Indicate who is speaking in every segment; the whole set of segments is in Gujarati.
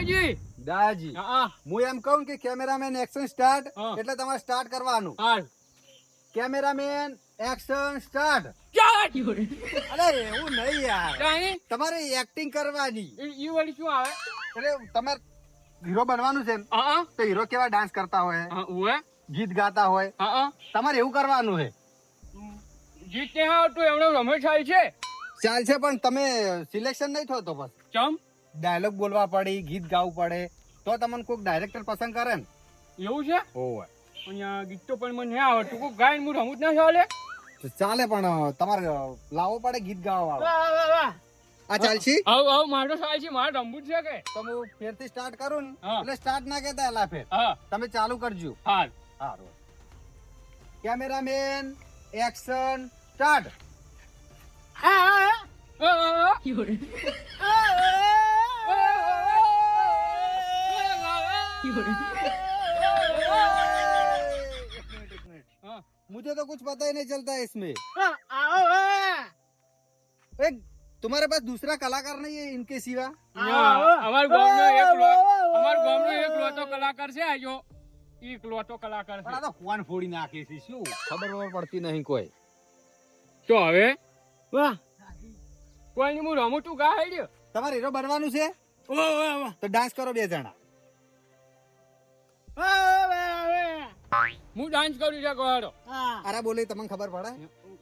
Speaker 1: દાદાજી
Speaker 2: દાદાજી
Speaker 1: હા
Speaker 2: હું એમ કહું કે કેમેરામેન એક્શન સ્ટાર્ટ
Speaker 1: હા.
Speaker 2: એટલે તમારે સ્ટાર્ટ કરવાનું.
Speaker 1: હાલ
Speaker 2: કેમેરામેન એક્શન સ્ટાર્ટ.
Speaker 1: ચાલ
Speaker 2: અરે એવું નહીં યાર,
Speaker 1: કાંઈ
Speaker 2: તમારે એક્ટિંગ કરવાની.
Speaker 1: ઈ વળી શું આવે
Speaker 2: એટલે તમારે હીરો બનવાનું છે એમ.
Speaker 1: હા
Speaker 2: તો હીરો કેવા ડાન્સ કરતા હોય,
Speaker 1: હા ઉવે
Speaker 2: ગીત ગાતા હોય,
Speaker 1: હા
Speaker 2: તમારે એવું કરવાનું છે.
Speaker 1: જીતે હા તો એમનો રમેશ થાય છે
Speaker 2: ચાલશે પણ તમે સિલેક્શન નહીં થયો તો બસ
Speaker 1: ચમ
Speaker 2: ડાયલોગ બોલવા પડે, ગીત ગાવું પડે તો તમને કોઈક ડાયરેક્ટર પસંદ કરે ને.
Speaker 1: એવું છે
Speaker 2: ઓય
Speaker 1: અહીંયા ગીત તો પણ મને નહીં આવડતું કોઈ ગાયન હું રમું જ ના ચાલે
Speaker 2: ચાલે પણ તમારે લાવવો પડે ગીત ગાવા વાળો.
Speaker 1: વાહ વાહ વાહ
Speaker 2: આ ચાલશે.
Speaker 1: આવ મારો થાય છે મારે રમવું જ છે કે
Speaker 2: તો હું ફેરથી સ્ટાર્ટ કરું ને
Speaker 1: હા.
Speaker 2: એટલે સ્ટાર્ટ ના કહેતા એલા ફેર
Speaker 1: હા
Speaker 2: તમે ચાલુ કરજો.
Speaker 1: હાલ
Speaker 2: સારું. Cameraman action start. मुझे तो कुछ पता ही नहीं चलता है इसमें. एक तुम्हारे पास दूसरा कलाकार नहीं है इनके सिवा?
Speaker 1: અમાર ગામનો એકલો કલાકાર છે આજો એકલો તો કલાકાર
Speaker 2: પણ આ
Speaker 1: છે
Speaker 2: તો ફોન ફોડી નાખે છે, શું ખબર પડતી નહીં કોઈ.
Speaker 1: તો હવે વાહ કોઈ નહીં હું રમું તું ગાય
Speaker 2: તમારે હીરો બનવાનું છે તો ડાન્સ કરો બે જણા.
Speaker 1: હું ડાન્સ કરું છે ગોળો
Speaker 2: અરે બોલે તમને ખબર પડે?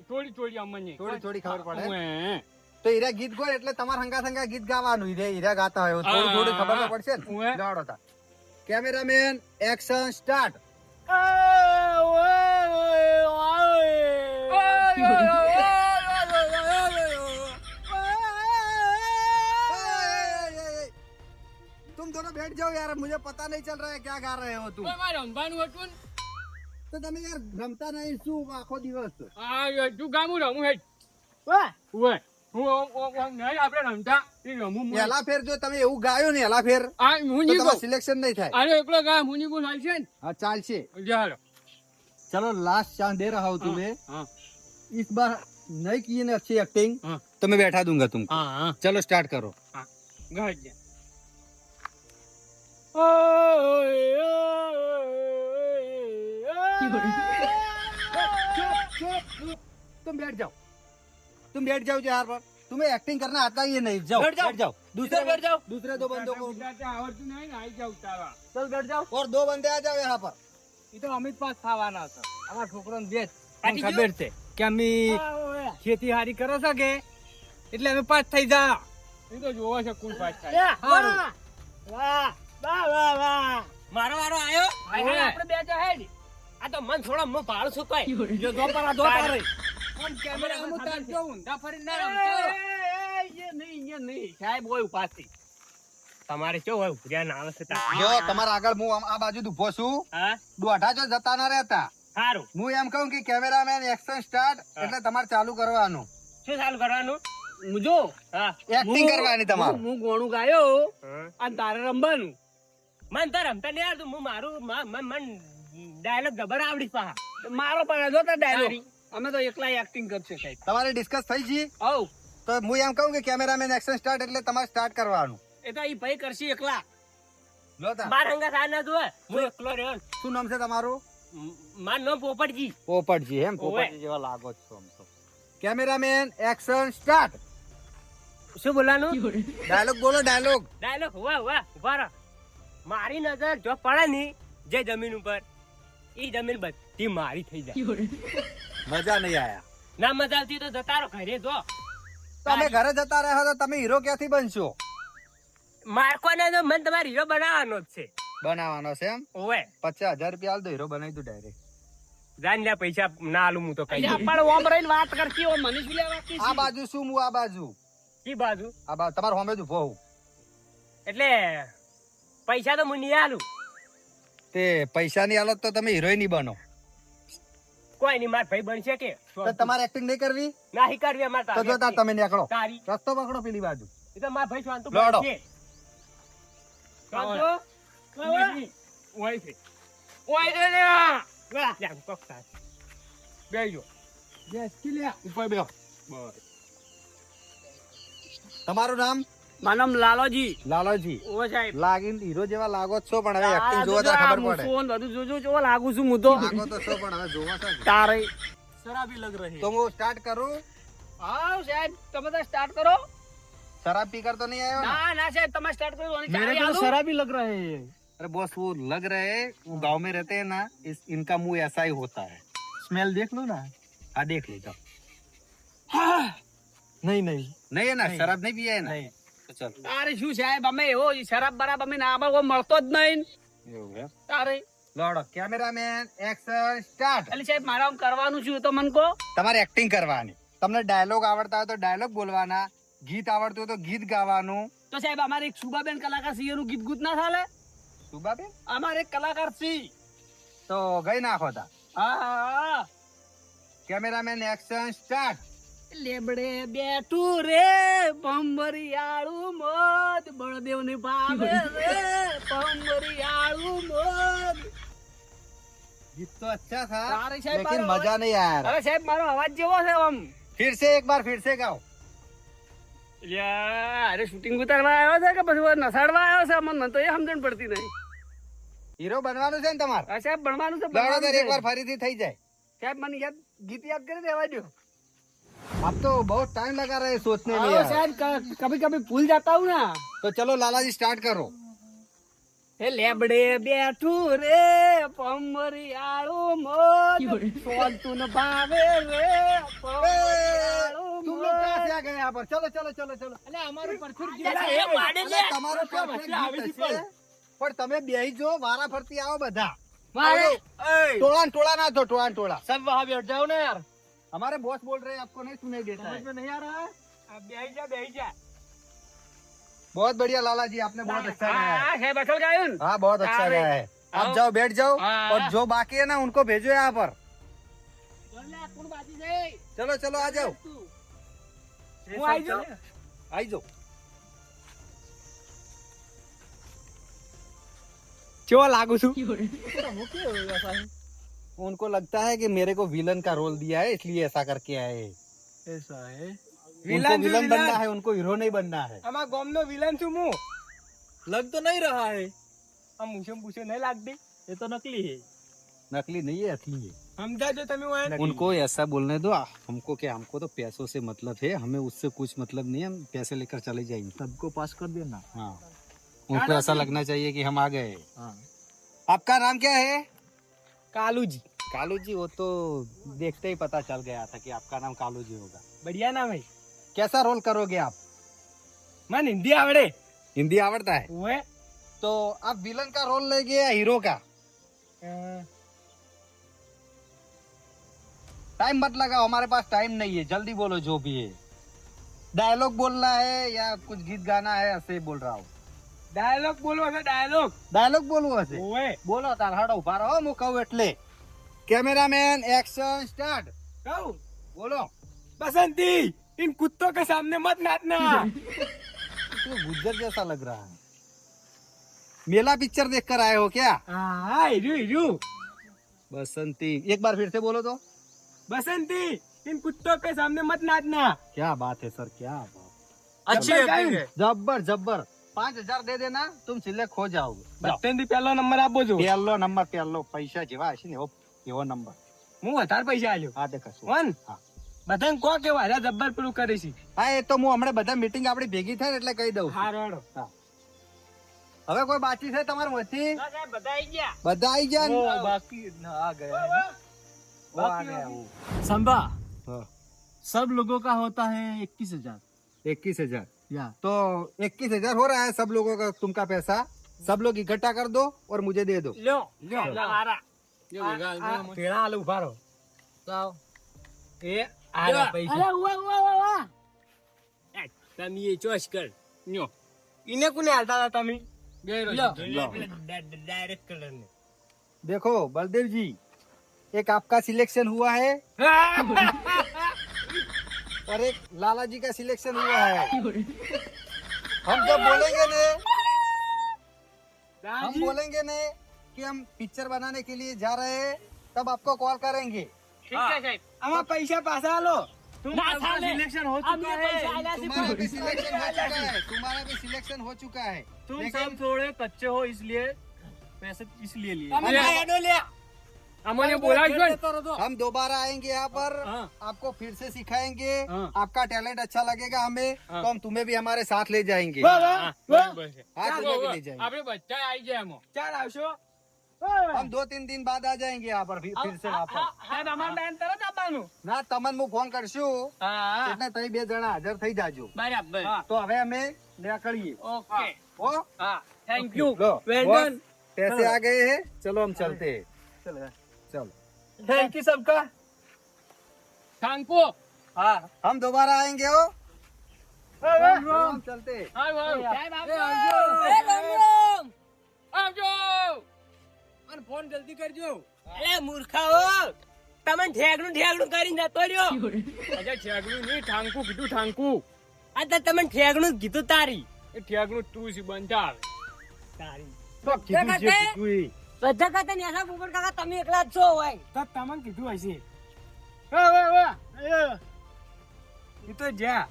Speaker 1: થોડી થોડી અમને
Speaker 2: થોડી થોડી ખબર પડે.
Speaker 1: પડે
Speaker 2: તો હીરા ગીત ગો એટલે તમારે હંગા ગીત ગાવાનું. હીરા ગાતા હોય થોડી થોડી ખબર તો પડશે ને.
Speaker 1: ઉવે.
Speaker 2: ગાડો તા. Cameraman action start. तुम दोनों बैठ जाओ यार, मुझे पता नहीं चल रहा है क्या गा रहे हो तुम.
Speaker 1: રમવાનું હતું ને
Speaker 2: તો તમે યાર રમતા નહીં શું આખો દિવસ?
Speaker 1: તું ગામું રમું હેડ ઉવે હું નહીં આપણે રમતા એ રમું હું.
Speaker 2: એલા ફેર જો તમે એવું ગાયો ને એલા ફેર
Speaker 1: આ હું
Speaker 2: તો
Speaker 1: નહીં
Speaker 2: તમારું સિલેક્શન નહીં થાય.
Speaker 1: અરે એકલો ગા હું નહીં બોલ છે ને
Speaker 2: हाँ चालશે.
Speaker 1: ચાલો
Speaker 2: चलो लास्ट चांस दे रहा हूँ तुम्हें.
Speaker 1: हाँ
Speaker 2: इस बार नहीं किए ना अच्छी एक्टिंग
Speaker 1: हाँ
Speaker 2: तो मैं बैठा दूंगा तुमको.
Speaker 1: हाँ हाँ
Speaker 2: चलो स्टार्ट करो.
Speaker 1: ગાજ
Speaker 2: तुम बैठ जाओ. तुम बैठ जाओ यार पर तुम्हें एक्टिंग करना आता ही नहीं. जाओ बैठ जाओ. दूसरे बैठ जाओ. दूसरे दो बंदों को
Speaker 1: આવડતું નહીં ને આવી જાવ તારા
Speaker 2: चल बैठ जाओ. और दो बंदे आ जाओ यहाँ पर.
Speaker 1: એ તો અમિત પાસ થવાના હતા અમારા છોકરાને દેખ
Speaker 2: પાટી ગયો?
Speaker 1: ખબર છે કે અમે ખેતી હારી કરો છો કે એટલે અમે પાસ થઈ જા એ તો જોવા છે કોણ પાસ થાય
Speaker 3: મારો વારો આયો
Speaker 1: આપણે બે જા હેડ
Speaker 3: આ તો મન થોડા મો ભાળ છું કઈ
Speaker 1: જો દોપરા દોપરે આમ કેમેરા હું તાર જો ઊંધા ફરી ના રમતો
Speaker 3: નહીં સાહેબ હોય ઉપાસથી તમારે કેવું હોય ધ્યાન આવે છે
Speaker 2: જો તમારા આગળ હું આ બાજુ ઉભો છું.
Speaker 3: હા
Speaker 2: દોઢા જો જતા ના રહેતા.
Speaker 3: સારું
Speaker 2: હું એમ કહું કે કેમેરામેન એક્શન સ્ટાર્ટ એટલે તમારે ચાલુ કરવાનું.
Speaker 3: શું ચાલુ કરવાનું
Speaker 1: જો
Speaker 3: હા
Speaker 2: એક્ટિંગ કરવાની તમારે.
Speaker 1: હું ગોણું ગાયો અને તારે રમવાનું
Speaker 3: મન તો રમતા નહીં આવતું હું મારું મન ડાયલોગ ગબર આવડી પા
Speaker 1: મારો પણ જોતા ડાયલોગ અમે તો એકલા એક્ટિંગ કરશે સાહેબ
Speaker 2: તમારે ડિસ્કસ થઈ છે
Speaker 1: આવ
Speaker 2: તો હું એમ કહું કે કેમેરામેન એક્શન સ્ટાર્ટ એટલે તમારે સ્ટાર્ટ કરવાનું.
Speaker 3: એ તો ઈ ભાઈ કરશે એકલા
Speaker 2: લો તા.
Speaker 3: બાર હંગા થા ના જોવે હું એકલો રહ્યો
Speaker 2: શું નામ છે તમારું?
Speaker 3: માર નામ પોપટજી
Speaker 2: પોપટજી. એમ
Speaker 3: ઓવે.
Speaker 2: પોપટજી જેવા લાગો છો આમ તો. Cameraman action start.
Speaker 3: શું બોલવાનું
Speaker 2: ડાયલોગ બોલો ડાયલોગ.
Speaker 3: ડાયલોગ વાહ વાહ ઉભા રહો મારી નજર જો પડે ને જે જમીન ઉપર ઈ જમીન બધી મારી થઈ જાય
Speaker 2: મજા નહીં આયા.
Speaker 3: ના મજા આવતી તો જતા રહો ઘરે જો
Speaker 2: તમે ઘરે જતા રહ્યા તો તમે હીરો ક્યાંથી બનશો?
Speaker 3: મારકોને તો મને તમારે હીરો બનાવવાનો જ છે
Speaker 2: બનાવવાનો છે એમ?
Speaker 3: ઓવે
Speaker 2: 50,000 રૂપિયા આલ દો હીરો બનાવી દઉં ડાયરેક્ટ.
Speaker 3: જાન લ્યા પૈસા ના આલું હું તો કઈ
Speaker 1: પણ ઓમ રહીને વાત કરતી હોય મને શું લેવા વાતી
Speaker 2: આ બાજુ શું હું આ બાજુ
Speaker 3: કી બાજુ
Speaker 2: આ બાજુ તમારો હોમે જ ઉભો હું.
Speaker 3: એટલે પૈસા તો હું નહીં આલું
Speaker 2: તે પૈસાની હાલત તો તમે હીરો નહીં બનો.
Speaker 3: કોઈ નહીં માર ભાઈ બનશે કે
Speaker 2: તો તમારે એક્ટિંગ નહીં કરવી
Speaker 3: ના કરવી અમાર
Speaker 2: તો જો તાર તમે નીકળો.
Speaker 3: તારી
Speaker 2: રસ્તો પકડો પેલી બાજુ.
Speaker 3: એ તો માર ભાઈ શાંતુ
Speaker 2: લડો.
Speaker 3: બનશે
Speaker 1: શાંતુ? ઓય છે ઓય રે લે
Speaker 3: વાહ લ્યા કોક તાર
Speaker 1: બેજો
Speaker 2: ઉપર બેહો. તમારું નામ?
Speaker 4: મારું નામ લાલોજી.
Speaker 2: લાલોજી
Speaker 4: ઓ સાહેબ.
Speaker 2: લાગીને હીરો જેવા લાગો જ છો, પણ હવે એક્ટિંગ જોવા તો ખબર પડે.
Speaker 4: ફોન બધું જોજો કેવો લાગુ છું હું તો.
Speaker 2: લાગો તો છો, પણ હવે જોવા તો.
Speaker 4: તારે.
Speaker 1: શરાબી લગ રહી.
Speaker 2: તો હું સ્ટાર્ટ કરું.
Speaker 4: હા સાહેબ તમે તો સ્ટાર્ટ કરો.
Speaker 2: शराब पीकर तो नहीं आए हो ना?
Speaker 4: ના ના સાહેબ તમે સ્ટાર્ટ કરો. અને
Speaker 1: मेरे
Speaker 4: ચાવી
Speaker 1: को
Speaker 4: આલું?
Speaker 1: शराबी लग रहे हैं.
Speaker 2: अरे बॉस वो लग रहे हैं, वो गांव में रहते हैं ना, इनका मुंह ऐसा ही होता है.
Speaker 1: स्मेल देख लो ना.
Speaker 2: हाँ देख लीजिए.
Speaker 1: नहीं नहीं
Speaker 2: नहीं है ना,
Speaker 1: नहीं.
Speaker 2: शराब नहीं पिया है ना?
Speaker 1: नहीं.
Speaker 2: तो चल.
Speaker 4: તારે શું સાહેબ અમે એવો શરાબ બરાબ અમે ના આવો મળતો જ નહીં. તારે
Speaker 2: લોડો કેમેરામેન એક્શન સ્ટાર્ટ.
Speaker 4: એટલે સાહેબ મારે આમ કરવાનું શું તો મન કહો.
Speaker 2: તમારે એક્ટિંગ કરવાની. તમને ડાયલોગ આવડતા હોય તો ડાયલોગ બોલવાના, ગીત આવડતું હોય તો ગીત ગાવાનું.
Speaker 4: તો સાહેબ અમારે એક સુબાબેન કલાકાર સિંહ નું ગીત ગુત ના ચાલે.
Speaker 2: સુબાબેન
Speaker 4: અમારે એક કલાકાર સિંહ.
Speaker 2: તો ગઈ નાખો તા.
Speaker 4: હા
Speaker 2: કેમેરામેન એક્શન સ્ટાર્ટ.
Speaker 4: લેબડે બેઠું રે પંબરિયાળું મોદ બળદેવ ને ભાવે રે પંબરિયાળું મોદ.
Speaker 2: गीत तो अच्छा था,
Speaker 4: तारे साहब
Speaker 2: लेकिन
Speaker 4: मारो
Speaker 2: मजा नहीं आया.
Speaker 4: અરે સાહેબ મારો અવાજ જેવો છે આમ.
Speaker 2: फिर से एक बार फिर से गाओ.
Speaker 4: અરે શૂટિંગ ઉતારવા આવ્યો છે કે પછી નસાડવા આવ્યો છે મને તો એ સમજણ પડતી નહીં.
Speaker 2: હીરો બનવાનું છે ને તમારે?
Speaker 4: હા સાહેબ ભણવાનું છે
Speaker 2: લડો
Speaker 4: ભણવાનું
Speaker 2: તો
Speaker 4: છે.
Speaker 2: એક વાર ફરીથી થઈ જાય.
Speaker 4: સાહેબ મને યાદ ગીત યાદ કરી દેવા દો.
Speaker 2: आप तो बहुत टाइम लगा रहे हैं सोचने में
Speaker 4: आओ
Speaker 2: यार.
Speaker 4: साहब कभी कभी भूल जाता हूँ ना.
Speaker 2: तो चलो लाला जी स्टार्ट करो.
Speaker 4: એ લેબડે બેઠું રે પંબરિયાળું મોદ સોલતું ન ભાવે રે પંબરિયાળું
Speaker 2: तुम लोग कहाँ से आ गए यहाँ पर? चलो चलो चलो चलो.
Speaker 4: અલે અમારું પરફેક્ટ
Speaker 2: અરે, તમારું perfect ગીત હશે. પણ તમે બેહી જો, વારા ફરતી આવો બધા.
Speaker 4: મારે
Speaker 2: टोला टोला ना दो, टोला टोला.
Speaker 1: सब वहाँ बैठ जाओ ना यार.
Speaker 2: हमारे बॉस बोल रहे हैं, आपको नहीं सुनाई देता
Speaker 1: समझ
Speaker 2: है.
Speaker 1: में नहीं आ रहा है.
Speaker 4: બેહી જા.
Speaker 2: बहुत बढ़िया लाला जी, आपने बहुत अच्छा गाया है.
Speaker 4: હા સાહેબ અસલ ગાયું ને.
Speaker 2: हाँ बहुत अच्छा
Speaker 4: अरे,
Speaker 2: गाया है. आप
Speaker 4: आओ.
Speaker 2: जाओ बैठ जाओ,
Speaker 4: हाँ.
Speaker 2: और जो बाकी है ना उनको भेजो यहाँ पर.
Speaker 4: બોલે કોણ બાજી છે
Speaker 2: चलो चलो आ जाओ.
Speaker 4: હું આવી જાઉં.
Speaker 2: आई जाओ.
Speaker 1: કેવો લાગુ છું?
Speaker 2: उनको लगता है कि मेरे को विलन का रोल दिया है, इसलिए ऐसा करके आए.
Speaker 1: ऐसा है.
Speaker 2: उनको विलन बनना है, उनको हीरो नहीं बनना है.
Speaker 1: આમાં ગોમનો વિલન છું હું. લગ તો નહીં રહા હે. આ મૂછે પૂછે નહીં લાગતી. એ તો નકલી है.
Speaker 2: नकली नहीं है, असली है.
Speaker 1: સમજાજો તમે ઓય.
Speaker 2: उनको ऐसा बोलने दो. हमको क्या, हमको तो पैसों से मतलब है, हमें उससे कुछ मतलब नहीं है. हम पैसे लेकर चले जाएंगे.
Speaker 1: सबको पास कर देना.
Speaker 2: हाँ, उनको ऐसा लगना चाहिए कि हम आ गए.
Speaker 1: हाँ.
Speaker 2: आपका नाम क्या है?
Speaker 1: कालू जी.
Speaker 2: कालू जी. वो तो देखते ही पता चल गया था कि आपका नाम कालू जी होगा.
Speaker 1: बढ़िया नाम है.
Speaker 2: कैसा रोल करोगे आप?
Speaker 1: મને હિન્દી આવડે.
Speaker 2: हिंदी आवड़ता है?
Speaker 1: ઓય.
Speaker 2: तो आप विलन का रोल लेंगे या हीरो का? टाइम मत लगाओ, हमारे पास टाइम नहीं है. जल्दी बोलो जो भी है. डायलॉग बोलना है या कुछ गीत गाना है, ऐसे बोल रहा हूँ.
Speaker 1: ડાયલોગ બોલવો છે ડાયલોગ.
Speaker 2: डायलॉग बोलવું હશે?
Speaker 1: ઓય.
Speaker 2: બોલો તાર હાડો ઉભા રહો, હું કહું એટલે. Cameraman action start.
Speaker 1: કહું.
Speaker 2: बोलो.
Speaker 1: बसंती इन कुत्तों के सामने मत नाचना.
Speaker 2: तो गुज्जर जैसा लग रहा है. मेला पिक्चर देख कर आए हो क्या?
Speaker 1: हाँ हिरू.
Speaker 2: बसंती. एक बार फिर से बोलो तो.
Speaker 1: बसंती इन कुत्तों के सामने मत नाचना.
Speaker 2: क्या बात है सर, क्या बात.
Speaker 1: अच्छी एक्टिंग है.
Speaker 2: जब्बर जब्बर. 5000 दे देना, तुम सिलेक्ट हो जाओगे.
Speaker 1: બત્તેનથી પહેલો નંબર આપો છો.
Speaker 2: પહેલો નંબર, પહેલો પૈસા જેવા હશે ને એવો નંબર.
Speaker 1: હું વધારે પૈસા આલ્યો.
Speaker 2: હા દેખો.
Speaker 1: વન.
Speaker 2: હા.
Speaker 1: બધાને કહો કે વારા જબ્બર પેલું કરે છે.
Speaker 2: હા, એ તો હું હમણાં બધા મીટિંગ આપણી ભેગી થાય ને એટલે કહી દઉં છું.
Speaker 1: હારો હારો.
Speaker 2: હવે કોઈ બાકી છે તમારા માંથી?
Speaker 4: ના સાહેબ બધા આવી ગયા.
Speaker 2: બધા આવી ગયા ને?
Speaker 1: બાકી
Speaker 2: आ गया है. वो आ गया वो.
Speaker 1: संभा
Speaker 2: हाँ.
Speaker 1: सब लोगों का होता है 21,000.
Speaker 2: 21,000.
Speaker 1: या
Speaker 2: तो 21,000 हो रहा है सब लोगों का. तुमका पैसा सब लोग इकट्ठा कर दो और मुझे दे दो.
Speaker 4: લ્યો
Speaker 1: લ્યો.
Speaker 4: મારા
Speaker 1: પેલા આલુ ઉભા રહો. એ આલા પૈસા.
Speaker 4: અરે ઉવા ઉવા ઉવા
Speaker 3: તમે એ ચોઈસ કર ન્યો
Speaker 1: ઇને કોને હાલતા હતા તમે?
Speaker 3: ડાયરેક્ટ કલર ને
Speaker 2: देखो बलदेव जी, एक आपका सिलेक्शन हुआ है और एक लाला जी का सिलेक्शन हुआ है. हम जब बोलेंगे ने, हम बोलेंगे ने कि हम पिक्चर बनाने के लिए जा रहे हैं, तब आपको कॉल करेंगे.
Speaker 4: ઠીક છે સાહેબ.
Speaker 1: આમાં પૈસા પાછા આલો.
Speaker 3: ના ચાલે
Speaker 1: सिलेक्शन हो
Speaker 3: અમને પૈસા આલ્યા છે
Speaker 2: तुम्हारा भी सिलेक्शन हो चुका है, तुम्हारा भी सिलेक्शन हो चुका है।
Speaker 1: तुम
Speaker 2: लेकिन
Speaker 1: सब थोड़े कच्चे हो इसलिए पैसे इसलिए लिए
Speaker 3: તમે હેડો લે
Speaker 1: अमोने बोला क्यों
Speaker 2: हम दोबारा आएंगे यहाँ पर,
Speaker 1: हाँ।
Speaker 2: आपको फिर से सिखाएंगे।
Speaker 1: हाँ।
Speaker 2: आपका टैलेंट अच्छा लगेगा हमें,
Speaker 1: हाँ।
Speaker 2: तो हम तुम्हें भी हमारे साथ ले जाएंगे।
Speaker 1: हाँ, बराबर है।
Speaker 2: हाँ, तुम्हें भी ले जाएंगे।
Speaker 1: આપણે બધા આવી જાય એમાં
Speaker 3: ચાલ આવશો
Speaker 2: हम 2-3 दिन बाद आ जाएंगे यहाँ पर फिर से वापस।
Speaker 4: સાહેબ અમારે બેન તરત આવવાનું
Speaker 2: ના તમને હું ફોન કરશું
Speaker 4: હા
Speaker 2: એટલે તમે 2 જણા હાજર થઈ જાજો।
Speaker 4: બરાબર
Speaker 2: તો હવે અમે નીકળીએ।
Speaker 4: ઓકે
Speaker 2: हो
Speaker 4: હા thank you
Speaker 2: low,
Speaker 4: well
Speaker 2: boss,
Speaker 4: done
Speaker 2: पैसे आ गए हैं, चलो हम चलते हैं। चलो
Speaker 1: थैंक यू सबका
Speaker 4: થાંકુ
Speaker 2: हाँ, हम दोबारा आएंगे हो। चलो, हम चलते हैं।
Speaker 4: સાહેબ આવજો એ રામ રામ આવજો
Speaker 1: અને ફોન જલ્દી કરજો
Speaker 3: અરે મૂર્ખાઓ તમને ઠેગણું કરીને જતો રહ્યો
Speaker 1: અચ્છા ઠેગણું નહીં ઠાંકું કીધું ઠાંકું
Speaker 3: આ તો તમને ઠેગણું જ કીધું તારી
Speaker 1: એ ઠેગણું તું સી બનતા આવે
Speaker 3: તારી
Speaker 1: તો કીધું છે કીધું એ
Speaker 3: બધા ખાતા નેસા પોપટ કાકા તમે એકલા જ છો હોય
Speaker 1: તો તમને કીધું હશે વાહ એ તો જા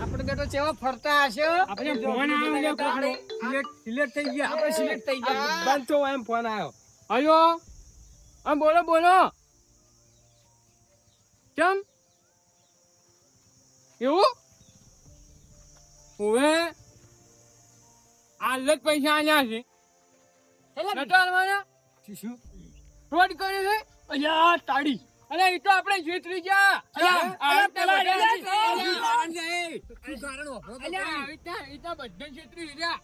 Speaker 4: આપણે બેટો ચેવા ફરતા હશે
Speaker 1: આપણે ફોન આવ્યો કોકનો સિલેક્ટ થઈ ગયા આપણે સિલેક્ટ થઈ ગયા બંધ છો એમ ફોન આવ્યો આયો આમ બોલો કેમ એવું હવે આજ જ પૈસા આલ્યા છે નતો આલવાના શું ફ્રોડ કર્યો છે અલ્યા તાડી અરે એ તો આપણે જીતરી ગયા અલ્યા પેલા બધા છેતરી ગયા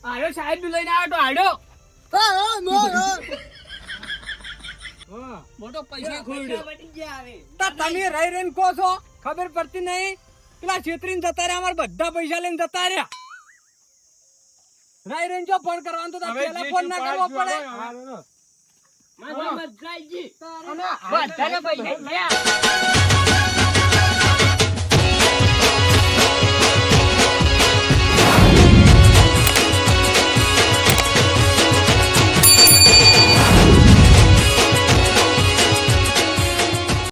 Speaker 4: આયો સાહેબ બી લઈને આવ્યો તો આડો મોટો પૈસા ખોડ્યો
Speaker 1: તમે રહી રહીને કહો છો ખબર પડતી નહીં પેલા છેતરીને જતા રહ્યા અમારા બધા પૈસા લઈને જતા રહ્યા રહી રહીને જો ફોન કરવાનો તો પેલા ફોન ના કરવો પડે
Speaker 3: મજા આવી ગઈ
Speaker 4: બધાને પૈસા ગયા